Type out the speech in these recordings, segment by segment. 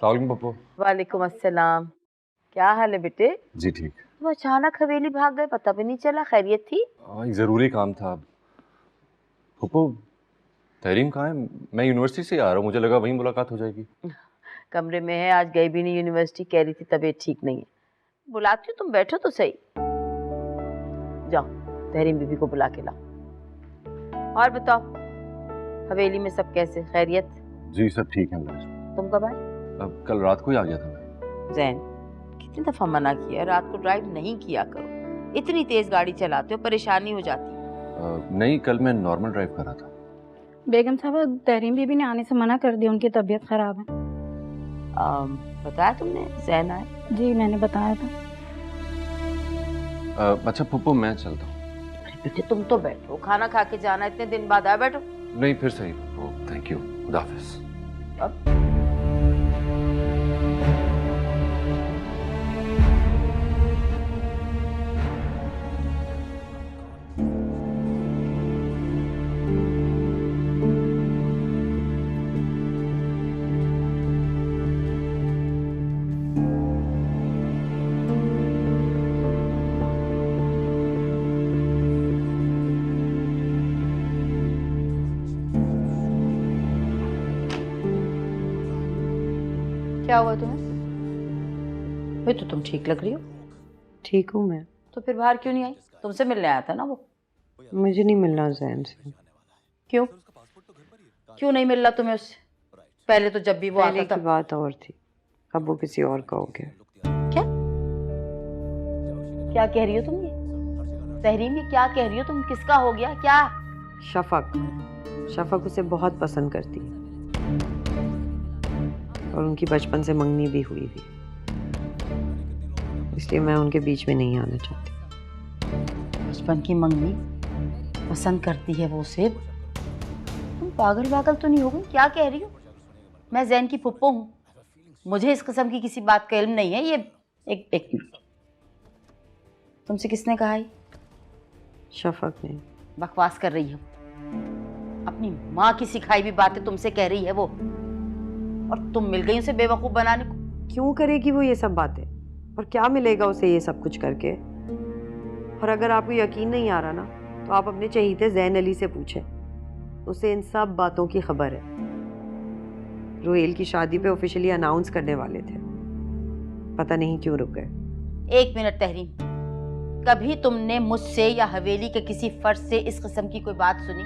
अस्सलाम पप्पू। वालेकुम अस्सलाम। क्या हाल है बेटे? जी ठीक। तुम अचानक हवेली भाग गए, पता भी नहीं चला। खैरियत थी? एक ज़रूरी काम था। पप्पू तहरीम कहाँ है? मैं यूनिवर्सिटी से आ रहा हूँ, मुझे लगा वहीं मुलाकात हो जाएगी। कमरे में है, आज गई भी नहीं यूनिवर्सिटी, कह रही थी तबीयत ठीक नहीं है। बुलाती हूँ, तुम बैठो तो सही। जाओ तहरीम बीबी को बुला के लाओ। और बताओ हवेली में सब कैसे, खैरियत? जी सब ठीक है। तुम कब आए? अब कल रात को ही आ गया था मैं। जैन, कितनी दफा मना किया है, रात को ड्राइव नहीं किया करो। इतनी तेज गाड़ी चलाते हो, परेशानी हो जाती है। नहीं, कल मैं नॉर्मल ड्राइव कर रहा था। बेगम साहब, तहरीम बीबी ने आने से मना कर दिया, उनकी तबीयत खराब है। बताया तुमने जैन आए? जी मैंने बताया था। अच्छा पप्पू मैं चलता हूँ। अरे बेटे तुम तो बैठो, खाना खा के जाना, इतने दिन बाद आए। बैठो। नहीं फिर सही पप्पू, थैंक यू, खुदा हाफिज। क्या हुआ तुम्हें? भाई तो तुम ठीक लग रही हो। ठीक हूँ मैं। तो फिर बाहर क्यों नहीं आई? तुमसे मिलने आया था ना वो। मुझे नहीं मिलना जैन से। क्यों? क्यों नहीं मिल रहा तुम्हें उससे? पहले तो जब भी वो पहले आता की था। बात और थी, अब वो किसी और का हो गया। क्या क्या कह रही हो तुम? ये तहरीम, ये क्या कह रही हो तुम? किसका हो गया क्या? शफक उसे बहुत पसंद करती है और उनकी बचपन से मंगनी भी हुई थी, इसलिए मैं उनके बीच में नहीं आना चाहती। बचपन की मंगनी पसंद करती है वो उसे? तुम पागल पागल तो नहीं हो गई? क्या कह रही हो? मैं जैन की फुप्पो हूँ, मुझे इस किस्म की किसी बात का इल्म नहीं है। ये एक मिनट, तुमसे किसने कहा है? शफक ने। बकवास कर रही हो। अपनी माँ की सिखाई हुई बातें तुमसे कह रही है वो, और तुम मिल गई उसे बेवकूफ बनाने को। क्यों करेगी वो ये सब बातें, और क्या मिलेगा उसे ये सब कुछ करके? और अगर आपको यकीन नहीं आ रहा ना, तो आप अपने चहीते जैन अली से पूछें, उसे इन सब बातों की खबर है। रोहेल की शादी पे ऑफिशियली अनाउंस करने वाले थे, पता नहीं क्यों रुक गए। एक मिनट तहरीम, कभी तुमने मुझसे या हवेली के किसी फर्द से इस किस्म की कोई बात सुनी?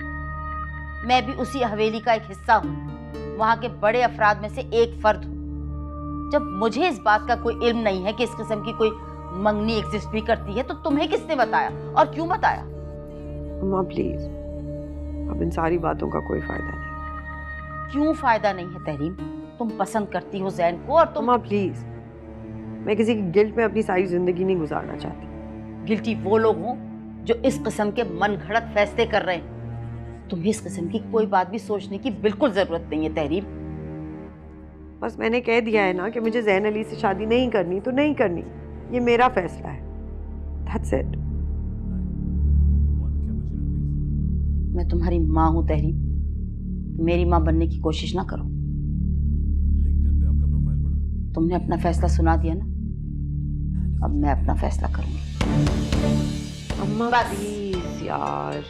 मैं भी उसी हवेली का एक हिस्सा हूँ, वहां के बड़े अफराद में से एक फर्द हूँ। जब मुझे इस बात का कोई इल्म नहीं है कि इस किस्म की कोई मंगनी एग्जिस्ट भी करती है, तो तुम्हें किसने बताया और क्यों बताया? अम्मा प्लीज, अब इन सारी बातों का कोई फायदा नहीं। क्यों फायदा नहीं है तहरीम? तुम पसंद करती हो जैन को, और तुम। अम्मा प्लीज, मैं किसी की गिल्ट में अपनी सारी जिंदगी नहीं गुजारना चाहती। गिल्टी वो लोग हों जो इस किस्म के मन घड़त फैसले कर रहे हैं। तुम्हें इस किस्म की कोई बात भी सोचने की बिल्कुल जरूरत नहीं है तहरीम। बस मैंने कह दिया है ना कि मुझे जैन अली से शादी नहीं करनी तो नहीं करनी, ये मेरा फैसला है। That's it. मैं तुम्हारी माँ हूं तहरीम, मेरी माँ बनने की कोशिश ना करो। तुमने अपना फैसला सुना दिया ना, अब मैं अपना फैसला करूंगी। अम्मा बस। प्लीज यार।